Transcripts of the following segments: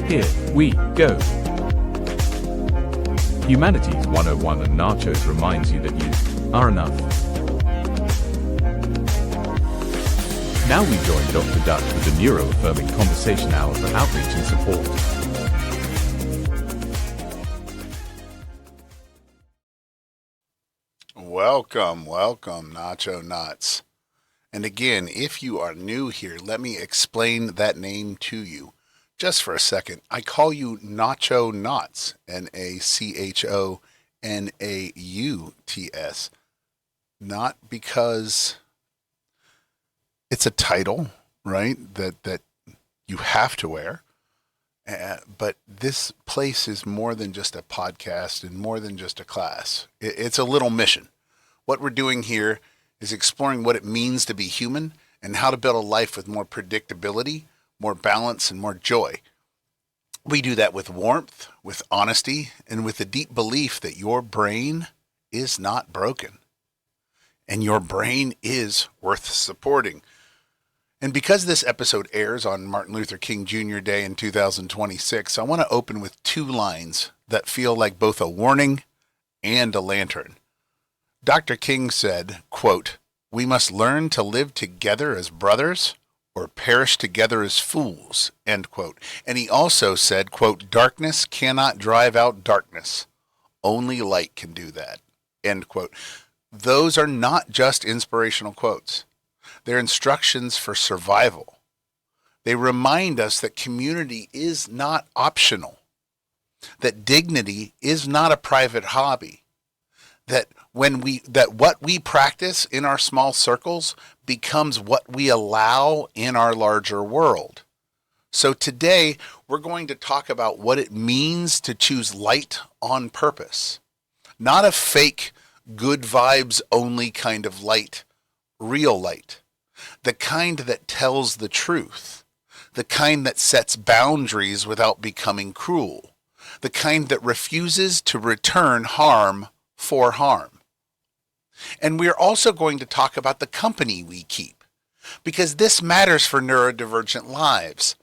Here we go. Humanities 101 and NACHOS reminds you that you are enough. Now we join Dr. Dutch with the Neuro-Affirming Conversation Hour for outreach and support. Welcome, Nacho Nuts. And again, if you are new here, let me explain that name to you. Just for a second, I call you Nacho Nuts, N-A-C-H-O-N-A-U-T-S. Not because it's a title, right, that you have to wear. But this place is more than just a podcast and more than just a class. It's a little mission. What we're doing here is exploring what it means to be human and how to build a life with more predictability, more balance, and more joy. We do that with warmth, with honesty, and with the deep belief that your brain is not broken. And your brain is worth supporting. And because this episode airs on Martin Luther King Jr. Day in 2026, I want to open with two lines that feel like both a warning and a lantern. Dr. King said, quote, "We must learn to live together as brothers or perish together as fools," end quote. And he also said, quote, "Darkness cannot drive out darkness. Only light can do that," end quote. Those are not just inspirational quotes. They're instructions for survival. They remind us that community is not optional, that dignity is not a private hobby, that what we practice in our small circles becomes what we allow in our larger world. So today we're going to talk about what it means to choose light on purpose. Not a fake, good vibes only kind of light, real light. The kind that tells the truth. The kind that sets boundaries without becoming cruel. The kind that refuses to return harm for harm. And we're also going to talk about the company we keep, because this matters for neurodivergent lives,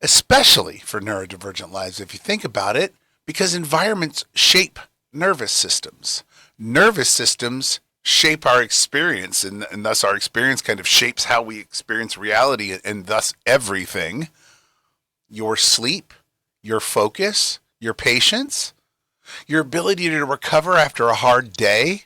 especially for neurodivergent lives if you think about it, because environments shape nervous systems. Nervous systems shape our experience, and thus our experience kind of shapes how we experience reality, and thus everything. Your sleep, your focus, your patience, your ability to recover after a hard day,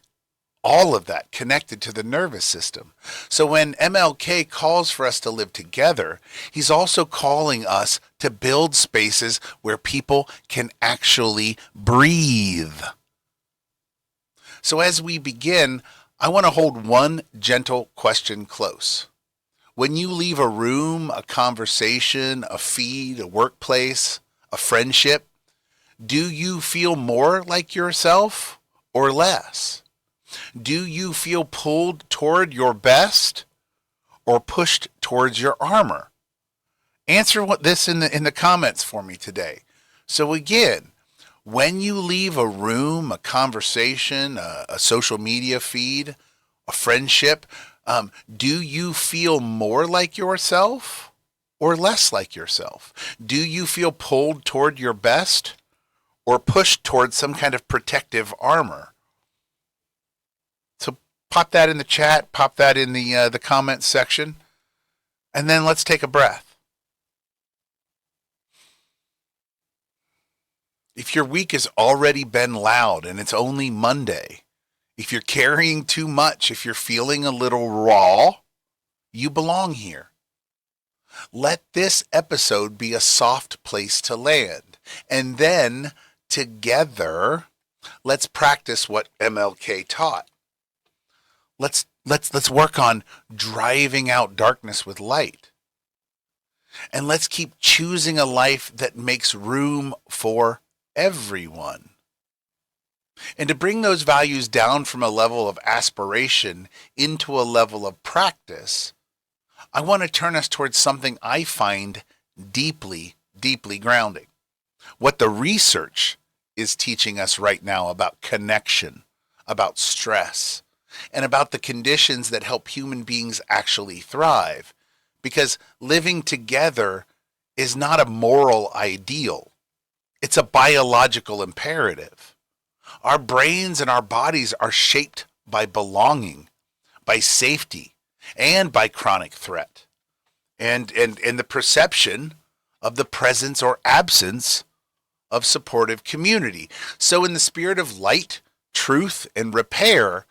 all of that connected to the nervous system. So when MLK calls for us to live together, he's also calling us to build spaces where people can actually breathe. So as we begin, I want to hold one gentle question close. When you leave a room, a conversation, a feed, a workplace, a friendship, do you feel more like yourself or less? Do you feel pulled toward your best or pushed towards your armor? Answer this in the comments for me today. So again, when you leave a room, a conversation, a social media feed, a friendship, do you feel more like yourself or less like yourself? Do you feel pulled toward your best or pushed towards some kind of protective armor? So pop that in the chat, pop that in the comments section, and then let's take a breath. If your week has already been loud and it's only Monday, if you're carrying too much, if you're feeling a little raw, you belong here. Let this episode be a soft place to land. And then together, let's practice what MLK taught. Let's work on driving out darkness with light. And let's keep choosing a life that makes room for everyone. And to bring those values down from a level of aspiration into a level of practice, I want to turn us towards something I find deeply, deeply grounding. What the research is teaching us right now about connection, about stress, and about the conditions that help human beings actually thrive. Because living together is not a moral ideal. It's a biological imperative. Our brains and our bodies are shaped by belonging, by safety, and by chronic threat, and the perception of the presence or absence of supportive community. So in the spirit of light, truth, and repair,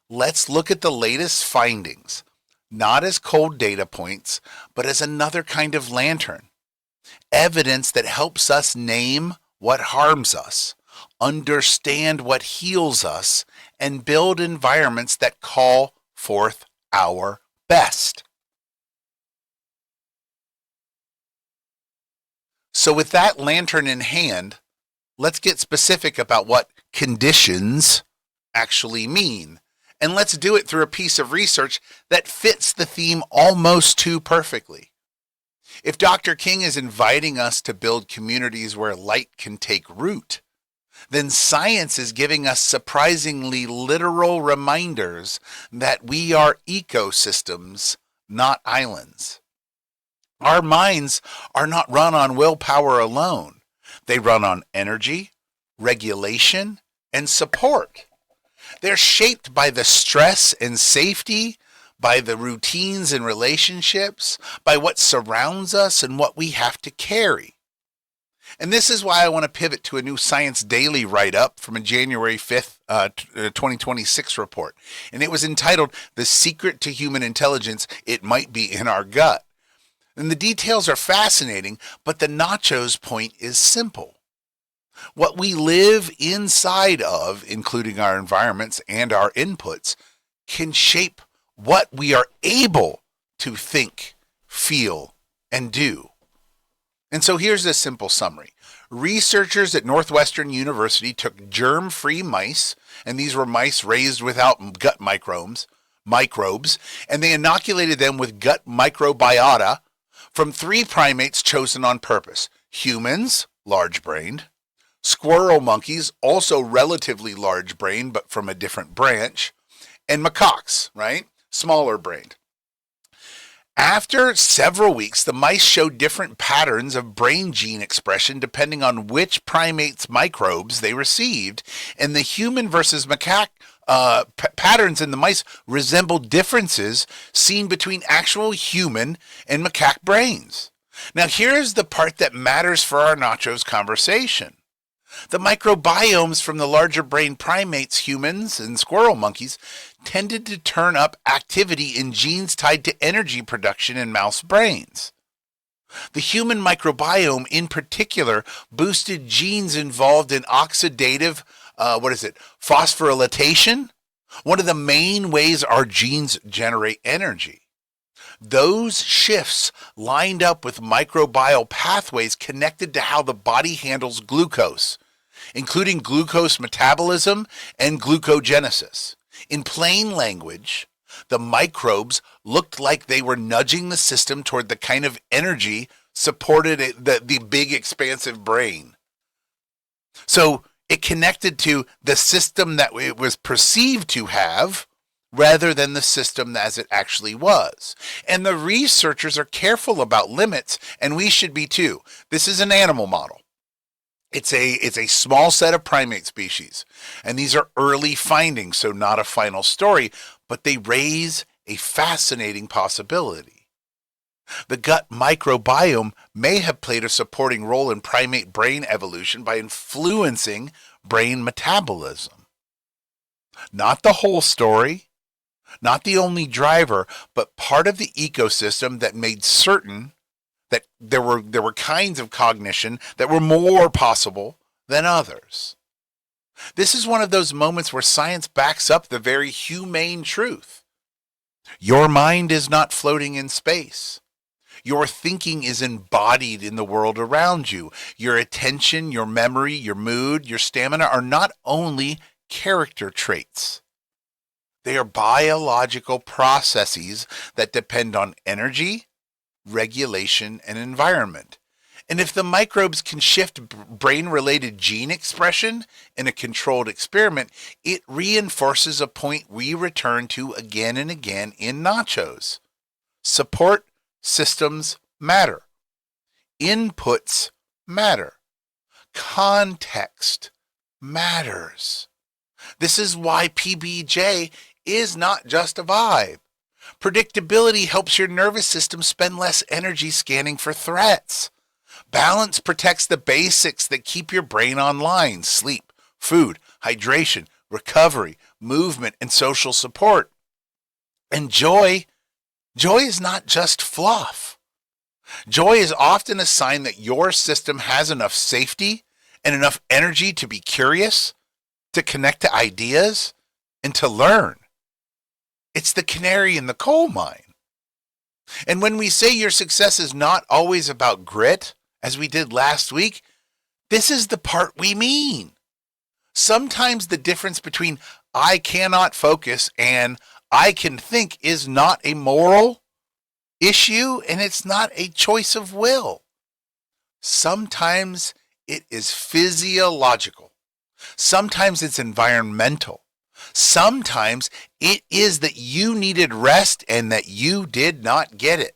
let's look at the latest findings, not as cold data points, but as another kind of lantern, evidence that helps us name what harms us, understand what heals us, and build environments that call forth our best. So with that lantern in hand, let's get specific about what conditions actually mean. And let's do it through a piece of research that fits the theme almost too perfectly. If Dr. King is inviting us to build communities where light can take root, then science is giving us surprisingly literal reminders that we are ecosystems, not islands. Our minds are not run on willpower alone. They run on energy, regulation, and support. They're shaped by the stress and safety, by the routines and relationships, by what surrounds us and what we have to carry. And this is why I want to pivot to a new Science Daily write-up from a January 5th, 2026 report. And it was entitled, "The Secret to Human Intelligence, It Might Be in Our Gut." And the details are fascinating, but the NACHOS point is simple. What we live inside of, including our environments and our inputs, can shape what we are able to think, feel, and do. And so here's a simple summary. Researchers at Northwestern University took germ-free mice, and these were mice raised without gut microbes, and they inoculated them with gut microbiota from 3 primates chosen on purpose. Humans, large-brained; squirrel monkeys, also relatively large-brained, but from a different branch; and macaques, right? Smaller-brained. After several weeks, the mice showed different patterns of brain gene expression depending on which primate's microbes they received, and the human versus macaque patterns in the mice resembled differences seen between actual human and macaque brains. Now here's the part that matters for our nachos conversation. The microbiomes from the larger brain primates, humans, and squirrel monkeys tended to turn up activity in genes tied to energy production in mouse brains. The human microbiome in particular boosted genes involved in oxidative, phosphorylation, one of the main ways our genes generate energy. Those shifts lined up with microbial pathways connected to how the body handles glucose, including glucose metabolism and glucogenesis. In plain language, the microbes looked like they were nudging the system toward the kind of energy supported the big expansive brain. So it connected to the system that it was perceived to have rather than the system as it actually was. And the researchers are careful about limits, and we should be too. This is an animal model. It's a small set of primate species, and these are early findings, so not a final story, but they raise a fascinating possibility. The gut microbiome may have played a supporting role in primate brain evolution by influencing brain metabolism. Not the whole story, not the only driver, but part of the ecosystem that made certain that there were kinds of cognition that were more possible than others. This is one of those moments where science backs up the very humane truth. Your mind is not floating in space. Your thinking is embodied in the world around you. Your attention, your memory, your mood, your stamina are not only character traits. They are biological processes that depend on energy, regulation, and environment. And if the microbes can shift brain-related gene expression in a controlled experiment, it reinforces a point we return to again and again in nachos. Support systems matter. inputs matter. Context matters. This is why PBJ is not just a vibe. Predictability helps your nervous system spend less energy scanning for threats. Balance protects the basics that keep your brain online: sleep, food, hydration, recovery, movement, and social support. And joy is not just fluff. Joy is often a sign that your system has enough safety and enough energy to be curious, to connect to ideas, and to learn. It's the canary in the coal mine. And when we say your success is not always about grit, as we did last week, this is the part we mean. Sometimes the difference between I cannot focus and I can think is not a moral issue, and it's not a choice of will. Sometimes it is physiological. Sometimes it's environmental. Sometimes it is that you needed rest and that you did not get it.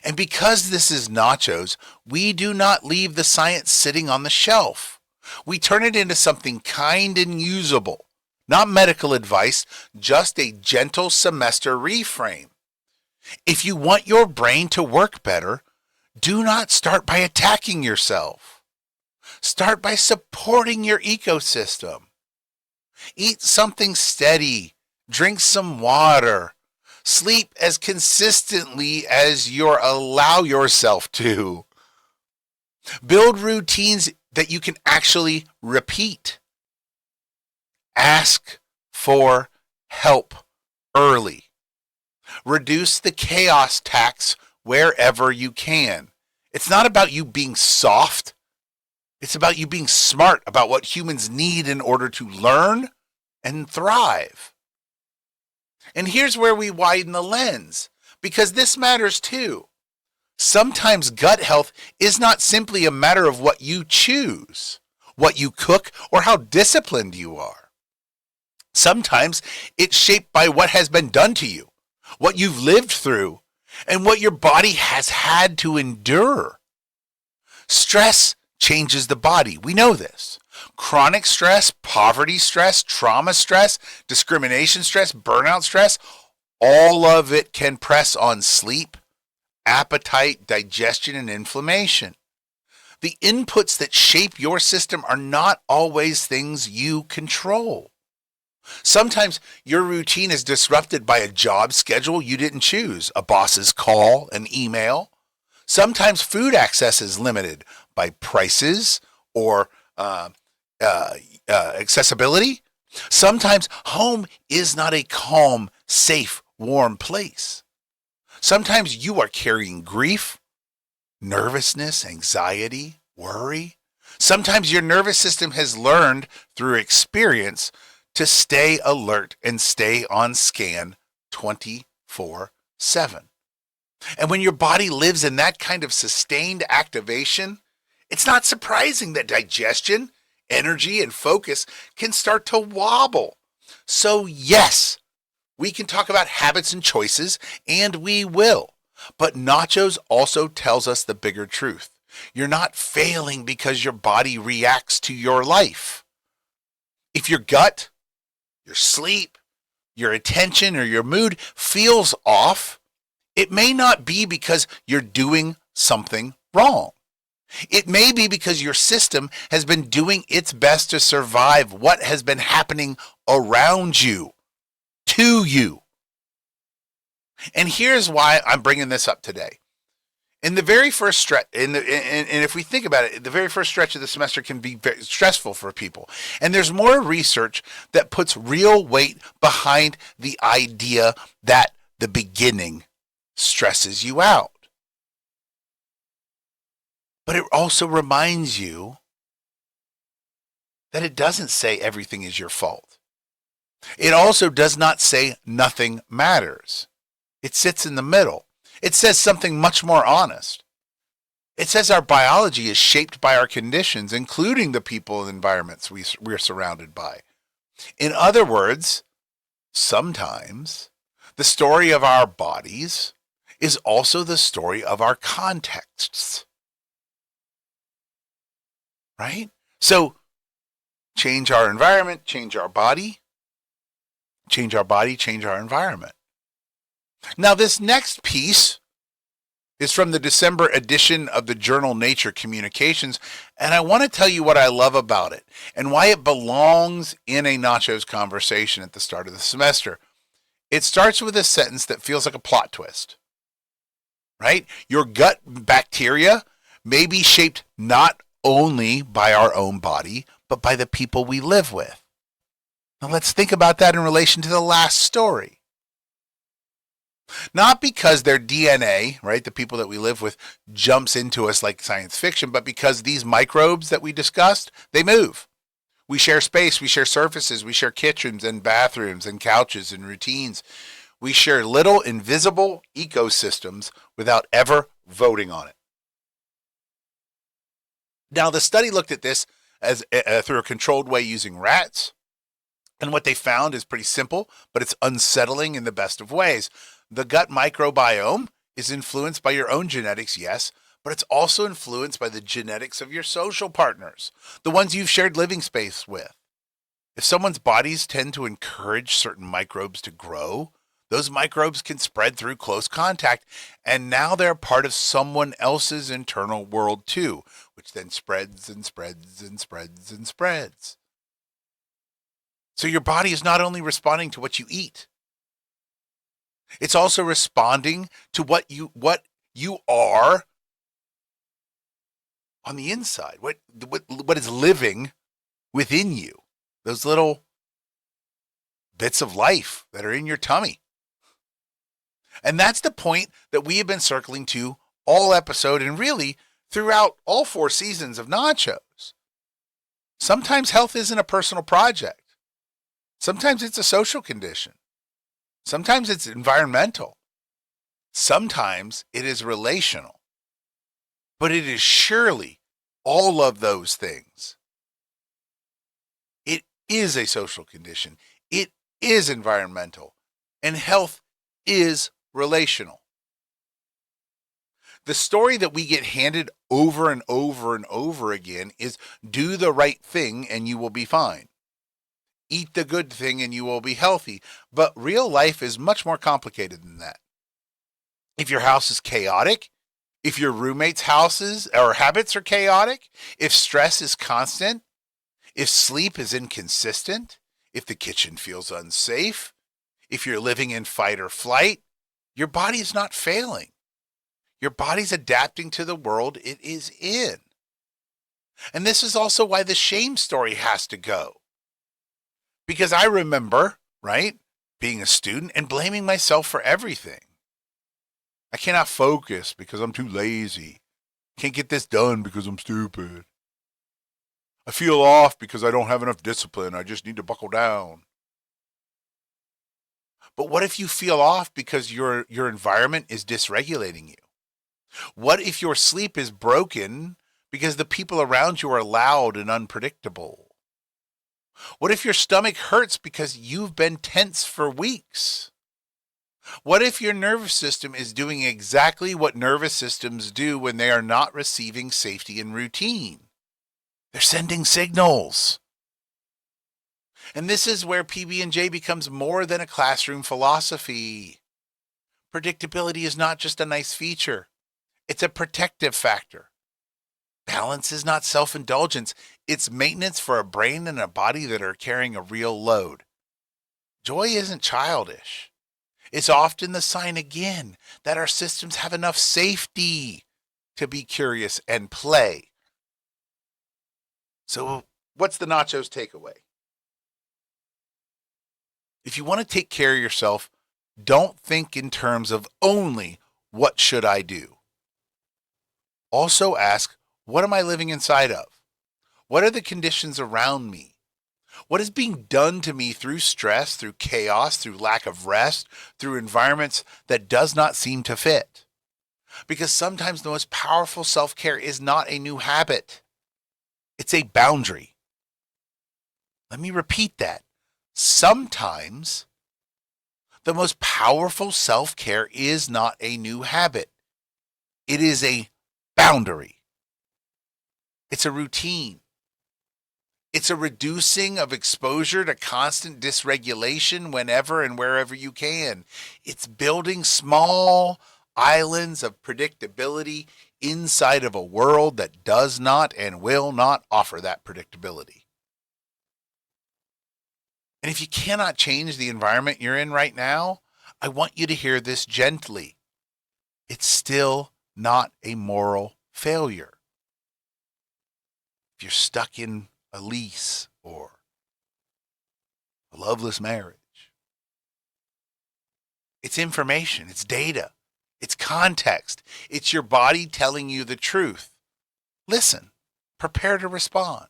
And because this is nachos, we do not leave the science sitting on the shelf. We turn it into something kind and usable. Not medical advice, just a gentle semester reframe. If you want your brain to work better, do not start by attacking yourself. Start by supporting your ecosystem. Eat something steady. Drink some water. Sleep as consistently as you allow yourself to. Build routines that you can actually repeat. Ask for help early. Reduce the chaos tax wherever you can. It's not about you being soft. It's about you being smart about what humans need in order to learn and thrive. And here's where we widen the lens, because this matters too. Sometimes gut health is not simply a matter of what you choose, what you cook, or how disciplined you are. Sometimes it's shaped by what has been done to you, what you've lived through, and what your body has had to endure. Stress changes the body. We know this. Chronic stress, poverty stress, trauma stress, discrimination stress, burnout stress, all of it can press on sleep, appetite, digestion, and inflammation. The inputs that shape your system are not always things you control. Sometimes your routine is disrupted by a job schedule you didn't choose, a boss's call, an email. Sometimes food access is limited by prices or accessibility. Sometimes home is not a calm, safe, warm place. Sometimes you are carrying grief, nervousness, anxiety, worry. Sometimes your nervous system has learned through experience to stay alert and stay on scan 24/7. And when your body lives in that kind of sustained activation, it's not surprising that digestion, energy, and focus can start to wobble. So yes, we can talk about habits and choices, and we will. But nachos also tells us the bigger truth. You're not failing because your body reacts to your life. If your gut, your sleep, your attention, or your mood feels off, it may not be because you're doing something wrong. It may be because your system has been doing its best to survive what has been happening around you, to you. And here's why I'm bringing this up today. In the very first stretch, and if we think about it, the very first stretch of the semester can be very stressful for people. And there's more research that puts real weight behind the idea that the beginning stresses you out. But it also reminds you that it doesn't say everything is your fault. It also does not say nothing matters. It sits in the middle. It says something much more honest. It says our biology is shaped by our conditions, including the people and environments we're surrounded by. In other words, sometimes the story of our bodies is also the story of our contexts. right? So change our environment, change our body, change our body, change our environment. Now, this next piece is from the December edition of the journal Nature Communications, and I want to tell you what I love about it and why it belongs in a nachos conversation at the start of the semester. It starts with a sentence that feels like a plot twist, right? Your gut bacteria may be shaped not only by our own body, but by the people we live with. Now let's think about that in relation to the last story. Not because their DNA, right, the people that we live with, jumps into us like science fiction, but because these microbes that we discussed, they move. We share space, we share surfaces, we share kitchens and bathrooms and couches and routines. We share little invisible ecosystems without ever voting on it. Now, the study looked at this as through a controlled way using rats, and what they found is pretty simple, but it's unsettling in the best of ways. The gut microbiome is influenced by your own genetics, yes, but it's also influenced by the genetics of your social partners, the ones you've shared living space with. If someone's bodies tend to encourage certain microbes to grow, those microbes can spread through close contact, and now they're part of someone else's internal world too, which then spreads and spreads and spreads and spreads. So your body is not only responding to what you eat, it's also responding to what you are on the inside, what is living within you, those little bits of life that are in your tummy. And that's the point that we have been circling to all episode and really throughout all 4 seasons of Nachos. Sometimes health isn't a personal project. Sometimes it's a social condition. Sometimes it's environmental. Sometimes it is relational. But it is surely all of those things. It is a social condition. It is environmental. And health is relational. The story that we get handed over and over and over again is do the right thing and you will be fine. Eat the good thing and you will be healthy. But real life is much more complicated than that. If your house is chaotic, if your roommate's houses or habits are chaotic, if stress is constant, if sleep is inconsistent, if the kitchen feels unsafe, if you're living in fight or flight, your body is not failing. Your body's adapting to the world it is in. And this is also why the shame story has to go. Because I remember, right, being a student and blaming myself for everything. I cannot focus because I'm too lazy. Can't get this done because I'm stupid. I feel off because I don't have enough discipline. I just need to buckle down. But what if you feel off because your environment is dysregulating you? What if your sleep is broken because the people around you are loud and unpredictable? What if your stomach hurts because you've been tense for weeks? What if your nervous system is doing exactly what nervous systems do when they are not receiving safety and routine? They're sending signals. And this is where PB&J becomes more than a classroom philosophy. Predictability is not just a nice feature. It's a protective factor. Balance is not self-indulgence. It's maintenance for a brain and a body that are carrying a real load. Joy isn't childish. It's often the sign again that our systems have enough safety to be curious and play. So what's the Nachos takeaway? If you want to take care of yourself, don't think in terms of only what should I do. Also ask, what am I living inside of? What are the conditions around me? What is being done to me through stress, through chaos, through lack of rest, through environments that does not seem to fit? Because sometimes the most powerful self-care is not a new habit. It's a boundary. Let me repeat that. Sometimes the most powerful self-care is not a new habit. It is a boundary. It's a routine. It's a reducing of exposure to constant dysregulation whenever and wherever you can. It's building small islands of predictability inside of a world that does not and will not offer that predictability. And if you cannot change the environment you're in right now, I want you to hear this gently. It's still not a moral failure. If you're stuck in a lease or a loveless marriage, it's information, it's data, it's context, it's your body telling you the truth. Listen, prepare to respond.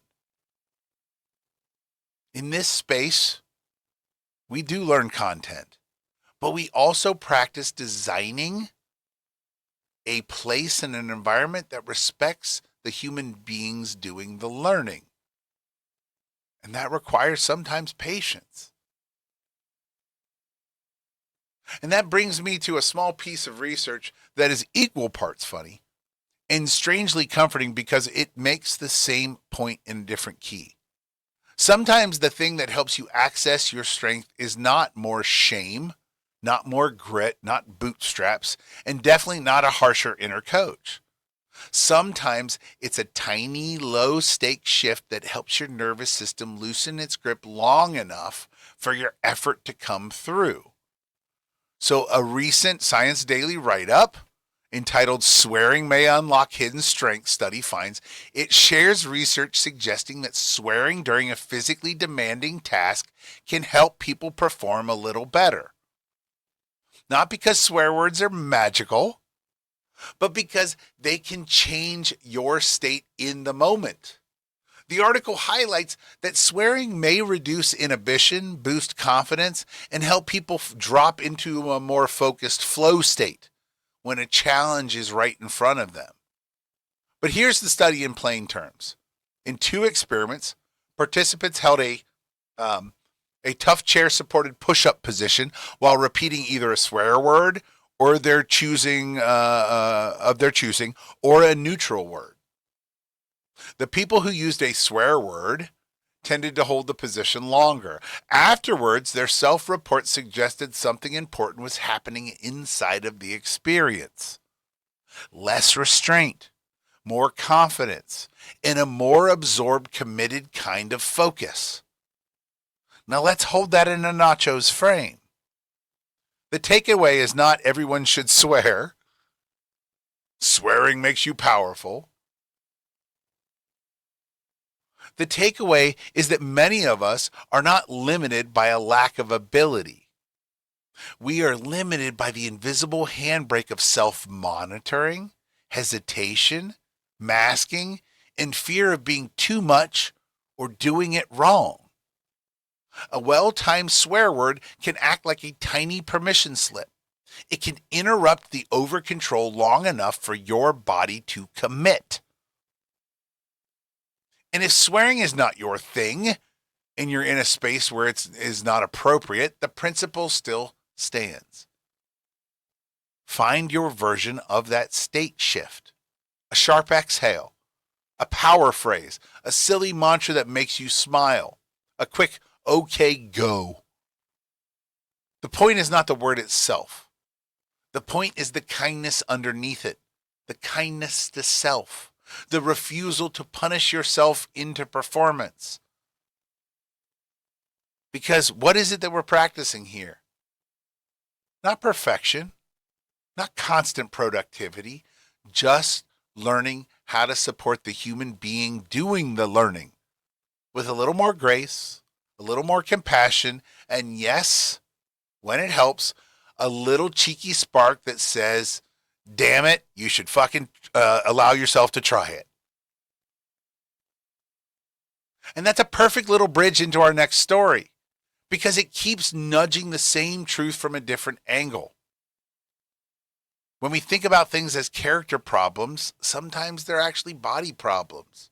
In this space, we do learn content, but we also practice designing a place and an environment that respects the human beings doing the learning. And that requires sometimes patience. And that brings me to a small piece of research that is equal parts funny and strangely comforting because it makes the same point in a different key. Sometimes the thing that helps you access your strength is not more shame, not more grit, not bootstraps, and definitely not a harsher inner coach. Sometimes it's a tiny, low-stake shift that helps your nervous system loosen its grip long enough for your effort to come through. So a recent Science Daily write-up entitled Swearing May Unlock Hidden Strength study finds it shares research suggesting that swearing during a physically demanding task can help people perform a little better. Not because swear words are magical, but because they can change your state in the moment. The article highlights that swearing may reduce inhibition, boost confidence, and help people drop into a more focused flow state when a challenge is right in front of them. But here's the study in plain terms. In 2 experiments, participants held a tough chair-supported push-up position while repeating either a swear word or of their choosing, or a neutral word. The people who used a swear word tended to hold the position longer. Afterwards, their self-report suggested something important was happening inside of the experience. Less restraint, more confidence, and a more absorbed, committed kind of focus. Now let's hold that in a NACHOS frame. The takeaway is not everyone should swear. Swearing makes you powerful. The takeaway is that many of us are not limited by a lack of ability. We are limited by the invisible handbrake of self-monitoring, hesitation, masking, and fear of being too much or doing it wrong. A well-timed swear word can act like a tiny permission slip. It can interrupt the over-control long enough for your body to commit. And if swearing is not your thing, and you're in a space where it is not appropriate, the principle still stands. Find your version of that state shift. A sharp exhale, a power phrase, a silly mantra that makes you smile, a quick okay, go. The point is not the word itself. The point is the kindness underneath it, the kindness to self, the refusal to punish yourself into performance. Because what is it that we're practicing here? Not perfection, not constant productivity, just learning how to support the human being doing the learning with a little more grace, a little more compassion, and yes, when it helps, a little cheeky spark that says, damn it, you should fucking allow yourself to try it. And that's a perfect little bridge into our next story because it keeps nudging the same truth from a different angle. When we think about things as character problems, sometimes they're actually body problems.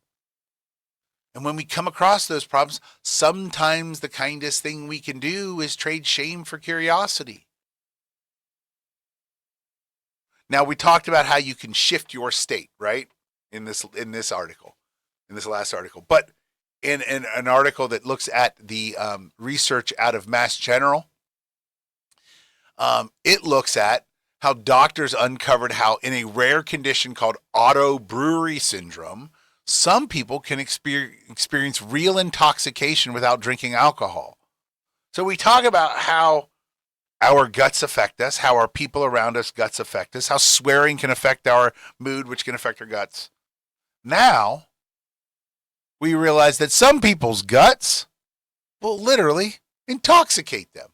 And when we come across those problems, sometimes the kindest thing we can do is trade shame for curiosity. Now, we talked about how you can shift your state, right? In this article, in this last article. But in an article that looks at the research out of Mass General. It looks at how doctors uncovered how in a rare condition called auto brewery syndrome, some people can experience real intoxication without drinking alcohol. So we talk about how our guts affect us, how our people around us guts affect us, how swearing can affect our mood, which can affect our guts. Now, we realize that some people's guts will literally intoxicate them.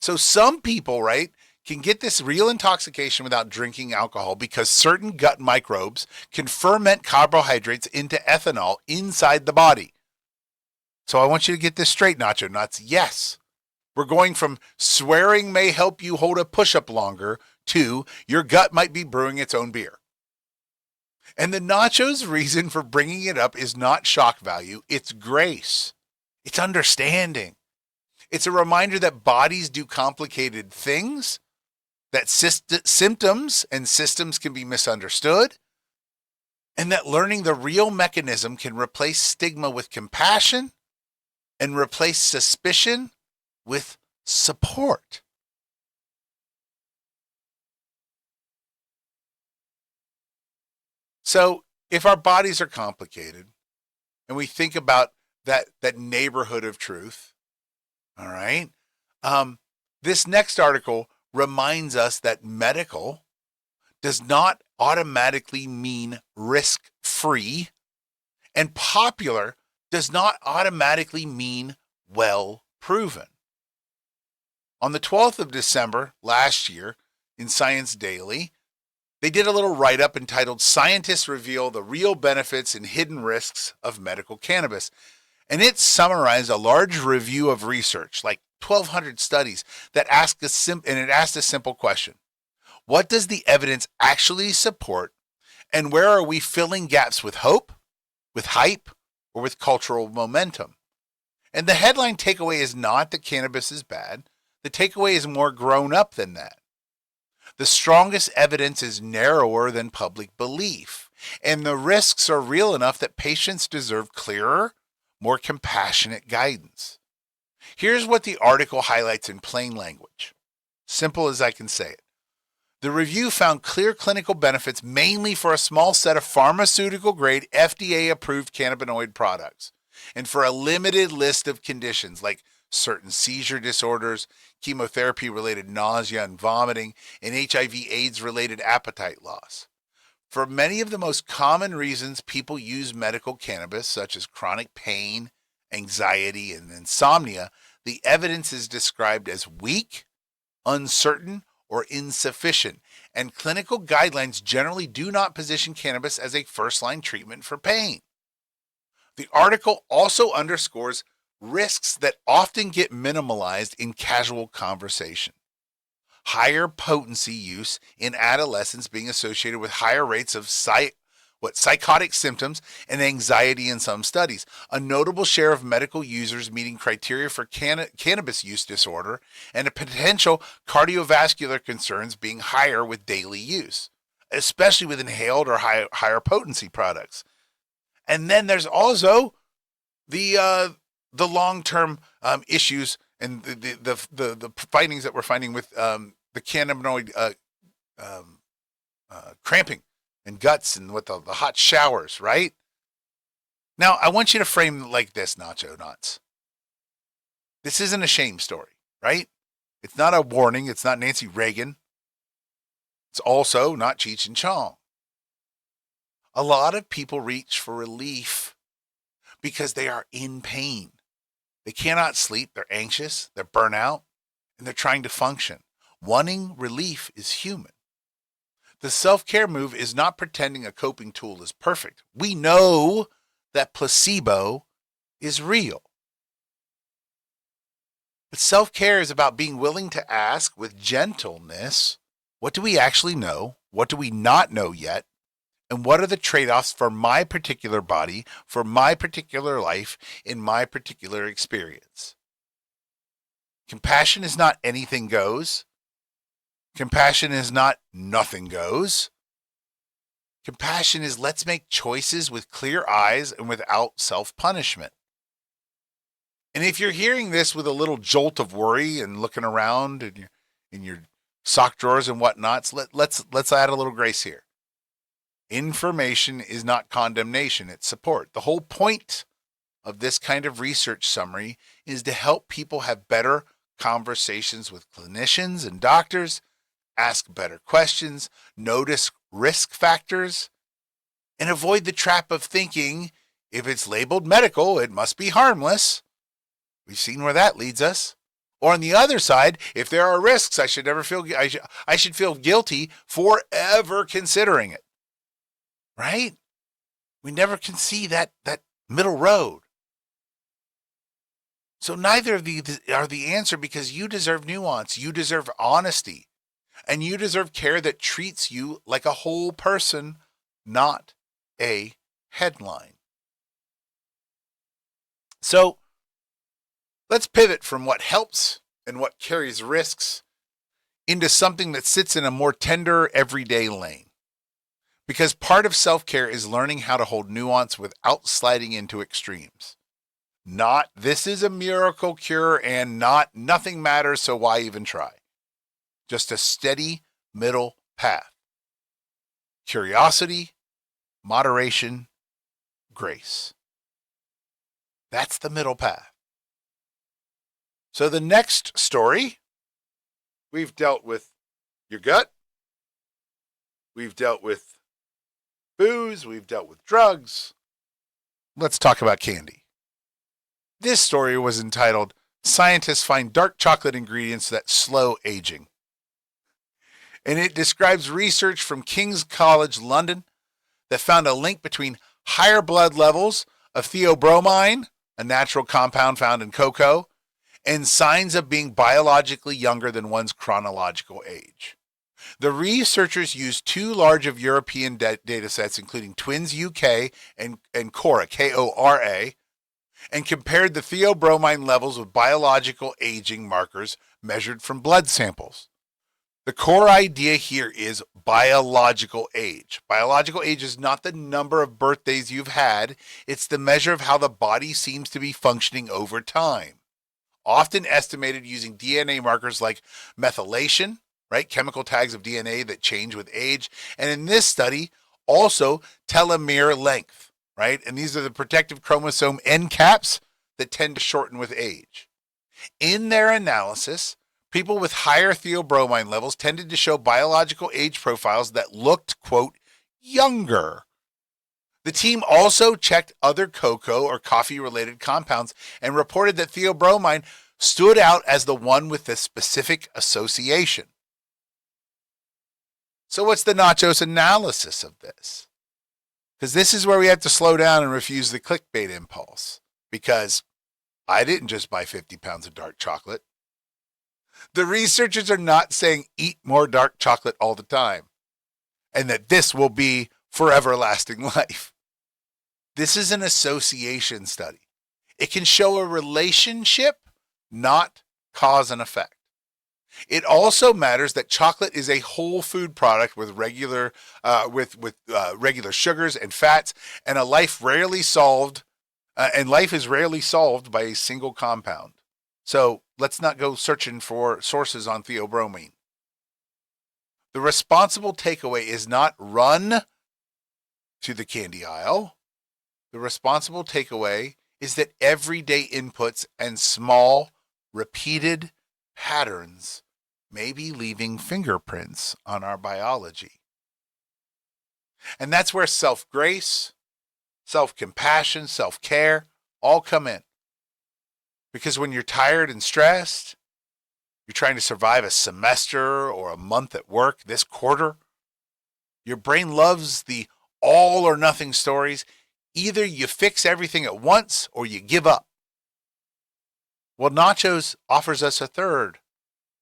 So some people, right, can get this real intoxication without drinking alcohol because certain gut microbes can ferment carbohydrates into ethanol inside the body. So I want you to get this straight, Nacho Nuts. Yes, we're going from swearing may help you hold a push-up longer to your gut might be brewing its own beer. And the Nacho's reason for bringing it up is not shock value. It's grace. It's understanding. It's a reminder that bodies do complicated things, that symptoms and systems can be misunderstood, and that learning the real mechanism can replace stigma with compassion and replace suspicion with support. So if our bodies are complicated and we think about that neighborhood of truth, all right, this next article reminds us that medical does not automatically mean risk-free, and popular does not automatically mean well-proven. On the 12th of December last year in Science Daily, they did a little write-up entitled Scientists Reveal the Real Benefits and Hidden Risks of Medical Cannabis. And it summarized a large review of research, like 1,200 studies, that asked a simple question. What does the evidence actually support, and where are we filling gaps with hope, with hype, or with cultural momentum? And the headline takeaway is not that cannabis is bad. The takeaway is more grown up than that. The strongest evidence is narrower than public belief, and the risks are real enough that patients deserve clearer, more compassionate guidance. Here's what the article highlights in plain language. Simple as I can say it. The review found clear clinical benefits mainly for a small set of pharmaceutical-grade, FDA-approved cannabinoid products, and for a limited list of conditions like certain seizure disorders, chemotherapy-related nausea and vomiting, and HIV/AIDS-related appetite loss. For many of the most common reasons people use medical cannabis, such as chronic pain, anxiety, and insomnia, the evidence is described as weak, uncertain, or insufficient, and clinical guidelines generally do not position cannabis as a first-line treatment for pain. The article also underscores risks that often get minimalized in casual conversation. Higher potency use in adolescents being associated with higher rates of psychotic symptoms and anxiety in some studies. A notable share of medical users meeting criteria for cannabis use disorder, and a potential cardiovascular concerns being higher with daily use, especially with inhaled or higher potency products. And then there's also the long-term issues and the findings that we're finding with the cannabinoid cramping and guts and with the hot showers, right? Now, I want you to frame it like this, Nacho Nuts. This isn't a shame story, right? It's not a warning. It's not Nancy Reagan. It's also not Cheech and Chong. A lot of people reach for relief because they are in pain. They cannot sleep, they're anxious, they're burnt out, and they're trying to function. Wanting relief is human. The self-care move is not pretending a coping tool is perfect. We know that placebo is real. But self-care is about being willing to ask with gentleness, what do we actually know? What do we not know yet? And what are the trade-offs for my particular body, for my particular life, in my particular experience? Compassion is not anything goes. Compassion is not nothing goes. Compassion is let's make choices with clear eyes and without self-punishment. And if you're hearing this with a little jolt of worry and looking around in your sock drawers and whatnots, let's add a little grace here. Information is not condemnation, it's support. The whole point of this kind of research summary is to help people have better conversations with clinicians and doctors, ask better questions, notice risk factors, and avoid the trap of thinking if it's labeled medical, it must be harmless. We've seen where that leads us. Or on the other side, if there are risks, I should feel guilty for ever considering it. Right? We never can see that middle road. So neither of these are the answer, because you deserve nuance, you deserve honesty, and you deserve care that treats you like a whole person, not a headline. So let's pivot from what helps and what carries risks into something that sits in a more tender, everyday lane. Because part of self-care is learning how to hold nuance without sliding into extremes. Not, this is a miracle cure, and not, nothing matters, so why even try? Just a steady middle path. Curiosity, moderation, grace. That's the middle path. So the next story, we've dealt with your gut, we've dealt with booze, we've dealt with drugs. Let's talk about candy. This story was entitled, Scientists Find Dark Chocolate Ingredients That Slow Aging. And it describes research from King's College London that found a link between higher blood levels of theobromine, a natural compound found in cocoa, and signs of being biologically younger than one's chronological age. The researchers used two large of European data sets, including Twins UK and Cora, K-O-R-A, and compared the theobromine levels with biological aging markers measured from blood samples. The core idea here is biological age. Biological age is not the number of birthdays you've had, it's the measure of how the body seems to be functioning over time. Often estimated using DNA markers like methylation, right? Chemical tags of DNA that change with age. And in this study, also telomere length, right? And these are the protective chromosome end caps that tend to shorten with age. In their analysis, people with higher theobromine levels tended to show biological age profiles that looked, quote, younger. The team also checked other cocoa or coffee-related compounds and reported that theobromine stood out as the one with the specific association. So what's the NACHOS analysis of this? Because this is where we have to slow down and refuse the clickbait impulse. Because I didn't just buy 50 pounds of dark chocolate. The researchers are not saying eat more dark chocolate all the time and that this will be for everlasting life. This is an association study. It can show a relationship, not cause and effect. It also matters that chocolate is a whole food product with regular sugars and fats, and life is rarely solved by a single compound. So let's not go searching for sources on theobromine. The responsible takeaway is not run to the candy aisle. The responsible takeaway is that everyday inputs and small, repeated patterns may be leaving fingerprints on our biology. And that's where self-grace, self-compassion, self-care all come in. Because when you're tired and stressed, you're trying to survive a semester or a month at work this quarter, your brain loves the all or nothing stories. Either you fix everything at once or you give up. Well, NACHOS offers us a third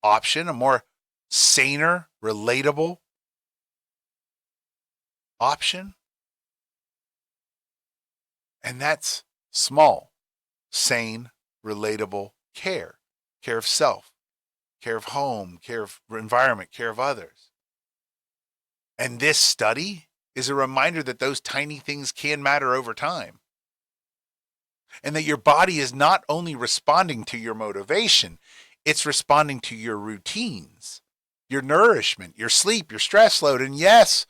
option, a more saner, relatable option. And that's small, sane, relatable care. Care of self, care of home, care of environment, care of others. And this study is a reminder that those tiny things can matter over time. And that your body is not only responding to your motivation, it's responding to your routines, your nourishment, your sleep, your stress load, and yes,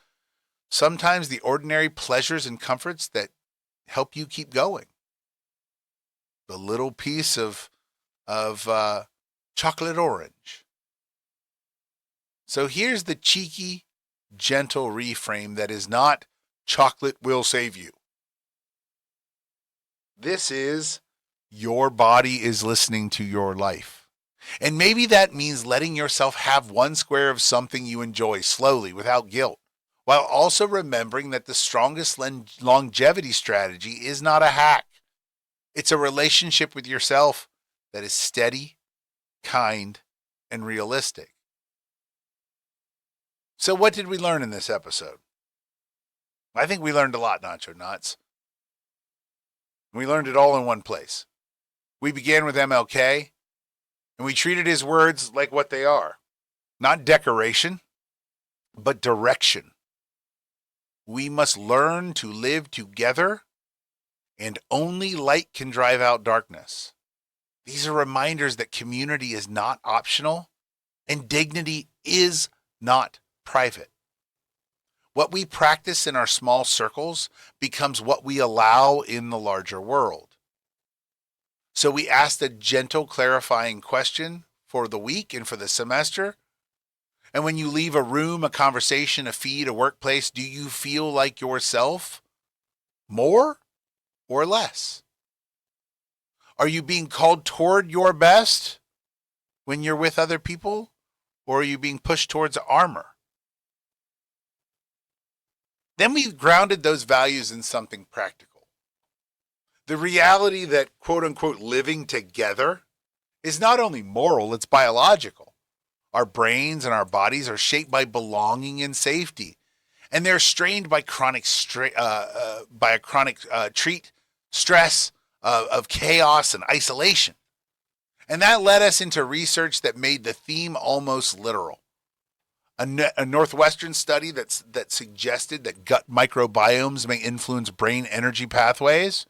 sometimes the ordinary pleasures and comforts that help you keep going. The little piece of chocolate orange. So here's the cheeky, gentle reframe that is not chocolate will save you. This is your body is listening to your life. And maybe that means letting yourself have one square of something you enjoy slowly without guilt, while also remembering that the strongest longevity strategy is not a hack. It's a relationship with yourself that is steady, kind, and realistic. So what did we learn in this episode? I think we learned a lot, Nacho Nuts. We learned it all in one place. We began with MLK, and we treated his words like what they are. Not decoration, but direction. We must learn to live together, and only light can drive out darkness. These are reminders that community is not optional, and dignity is not private. What we practice in our small circles becomes what we allow in the larger world. So we asked a gentle, clarifying question for the week and for the semester. And when you leave a room, a conversation, a feed, a workplace, do you feel like yourself more or less? Are you being called toward your best when you're with other people? Or are you being pushed towards armor? Then we grounded those values in something practical. The reality that, quote unquote, living together is not only moral, it's biological. Our brains and our bodies are shaped by belonging and safety, and they're strained by chronic stress of chaos and isolation. And that led us into research that made the theme almost literal. A Northwestern study that suggested that gut microbiomes may influence brain energy pathways,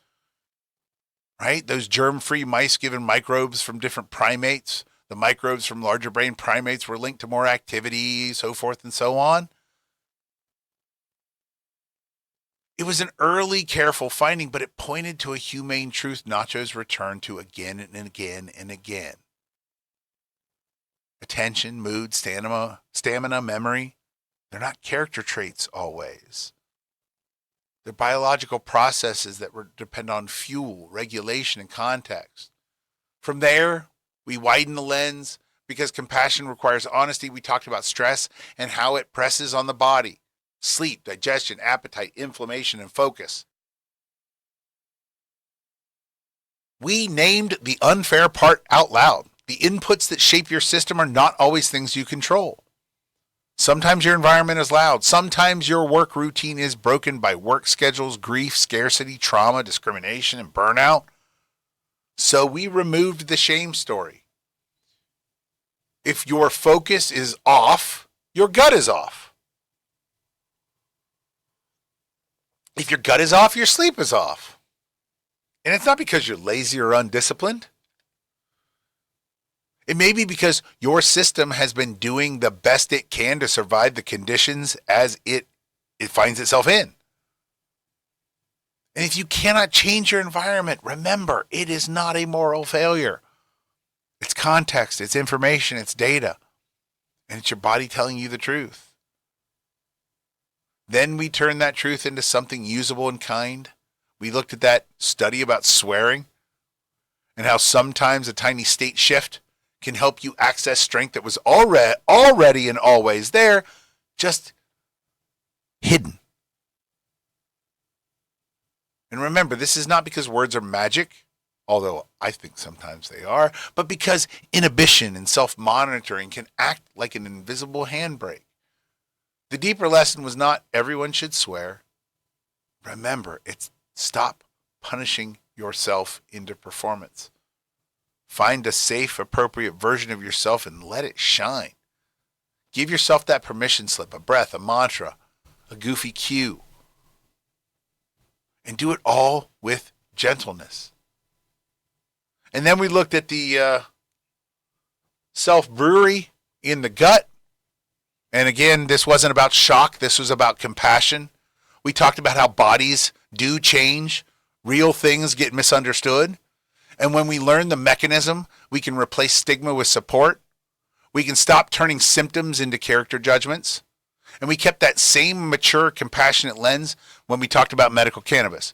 right? Those germ-free mice given microbes from different primates. The microbes from larger brain primates were linked to more activity, so forth and so on. It was an early, careful finding, but it pointed to a humane truth Nachos returned to again and again and again. Attention, mood, stamina, memory, they're not character traits always. They're biological processes that depend on fuel, regulation, and context. From there, we widen the lens because compassion requires honesty. We talked about stress and how it presses on the body. Sleep, digestion, appetite, inflammation, and focus. We named the unfair part out loud. The inputs that shape your system are not always things you control. Sometimes your environment is loud. Sometimes your work routine is broken by work schedules, grief, scarcity, trauma, discrimination, and burnout. So we removed the shame story. If your focus is off, your gut is off. If your gut is off, your sleep is off. And it's not because you're lazy or undisciplined. It may be because your system has been doing the best it can to survive the conditions as it finds itself in. And if you cannot change your environment, remember, it is not a moral failure. It's context, it's information, it's data, and it's your body telling you the truth. Then we turn that truth into something usable and kind. We looked at that study about swearing and how sometimes a tiny state shift can help you access strength that was already and always there, just hidden. And remember, this is not because words are magic, although I think sometimes they are, but because inhibition and self-monitoring can act like an invisible handbrake. The deeper lesson was not everyone should swear. Remember, it's stop punishing yourself into performance. Find a safe, appropriate version of yourself and let it shine. Give yourself that permission slip, a breath, a mantra, a goofy cue, and do it all with gentleness. And then we looked at the self-brewery in the gut. And again, this wasn't about shock. This was about compassion. We talked about how bodies do change. Real things get misunderstood. And when we learn the mechanism, we can replace stigma with support. We can stop turning symptoms into character judgments. And we kept that same mature, compassionate lens when we talked about medical cannabis.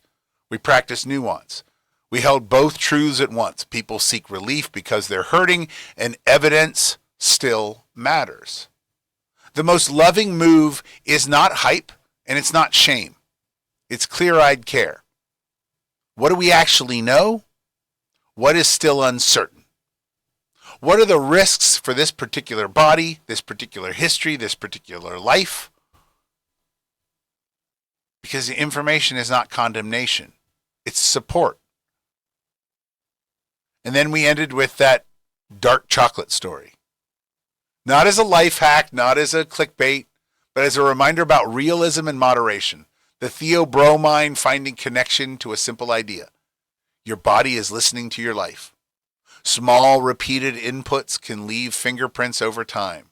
We practiced nuance. We held both truths at once. People seek relief because they're hurting, and evidence still matters. The most loving move is not hype, and it's not shame. It's clear-eyed care. What do we actually know? What is still uncertain? What are the risks for this particular body, this particular history, this particular life? Because the information is not condemnation. It's support. And then we ended with that dark chocolate story. Not as a life hack, not as a clickbait, but as a reminder about realism and moderation. The theobromine finding connection to a simple idea. Your body is listening to your life. Small, repeated inputs can leave fingerprints over time.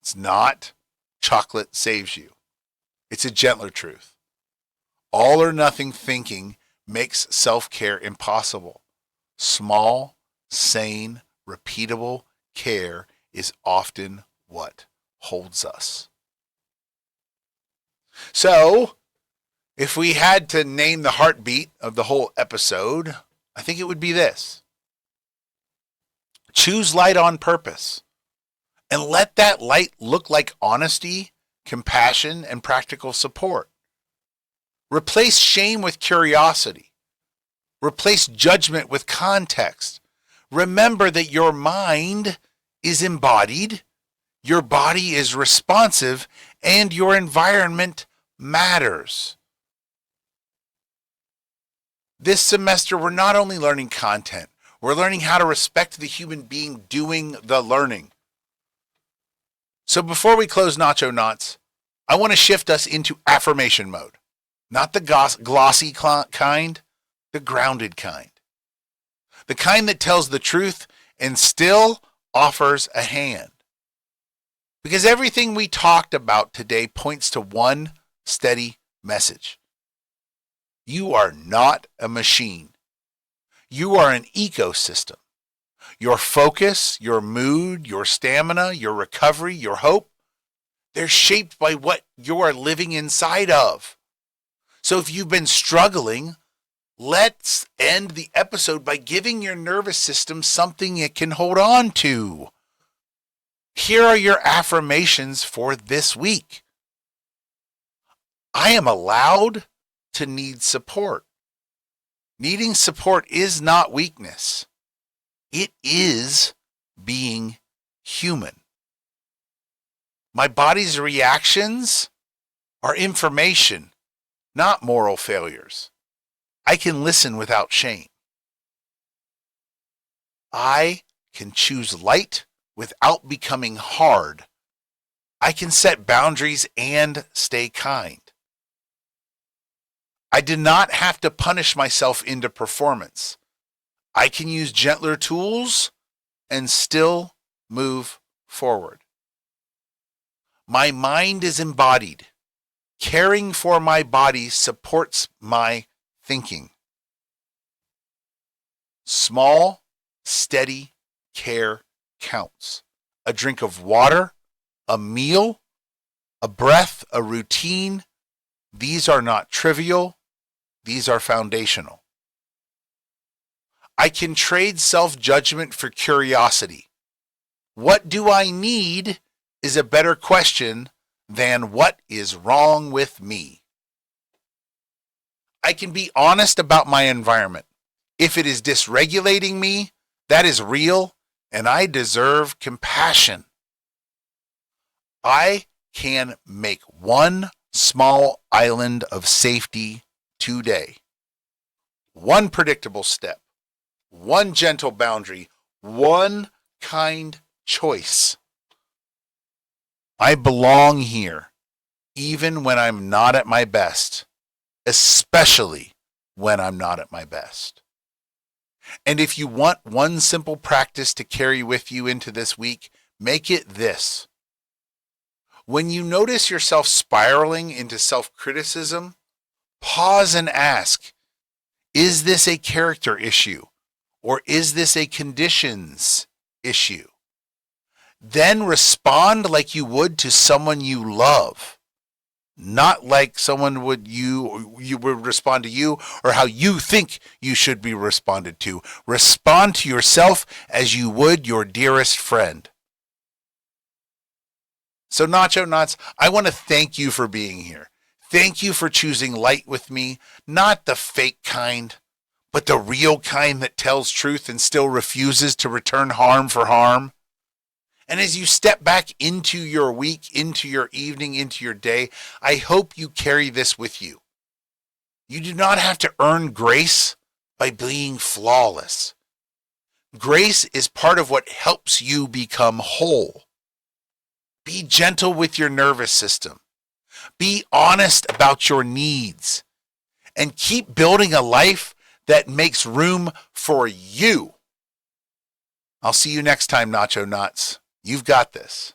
It's not chocolate saves you. It's a gentler truth. All or nothing thinking makes self-care impossible. Small, sane, repeatable care is often what holds us. So, if we had to name the heartbeat of the whole episode, I think it would be this. Choose light on purpose, and let that light look like honesty, compassion, and practical support. Replace shame with curiosity. Replace judgment with context. Remember that your mind is embodied, your body is responsive, and your environment matters. This semester, we're not only learning content, we're learning how to respect the human being doing the learning. So before we close Nacho Knots, I want to shift us into affirmation mode. Not the glossy kind, the grounded kind. The kind that tells the truth and still offers a hand. Because everything we talked about today points to one steady message. You are not a machine. You are an ecosystem. Your focus, your mood, your stamina, your recovery, your hope, they're shaped by what you are living inside of. So if you've been struggling, let's end the episode by giving your nervous system something it can hold on to. Here are your affirmations for this week. I am allowed to need support. Needing support is not weakness. It is being human. My body's reactions are information, not moral failures. I can listen without shame. I can choose light without becoming hard. I can set boundaries and stay kind. I did not have to punish myself into performance. I can use gentler tools and still move forward. My mind is embodied. Caring for my body supports my thinking. Small, steady care counts. A drink of water, a meal, a breath, a routine. These are not trivial. These are foundational. I can trade self-judgment for curiosity. What do I need is a better question than what is wrong with me. I can be honest about my environment. If it is dysregulating me, that is real, and I deserve compassion. I can make one small island of safety today. One predictable step, one gentle boundary, one kind choice. I belong here, even when I'm not at my best. especially when I'm not at my best. And if you want one simple practice to carry with you into this week, make it this. When you notice yourself spiraling into self-criticism, pause and ask, is this a character issue or is this a conditions issue? Then respond like you would to someone you love, not like someone would you would respond to you or how you think you should be responded to. Respond to yourself as you would your dearest friend. So Nacho Knots, I want to thank you for being here. Thank you for choosing light with me, not the fake kind, but the real kind that tells truth and still refuses to return harm for harm. And as you step back into your week, into your evening, into your day, I hope you carry this with you. You do not have to earn grace by being flawless. Grace is part of what helps you become whole. Be gentle with your nervous system. Be honest about your needs. And keep building a life that makes room for you. I'll see you next time, Nacho Knots. You've got this.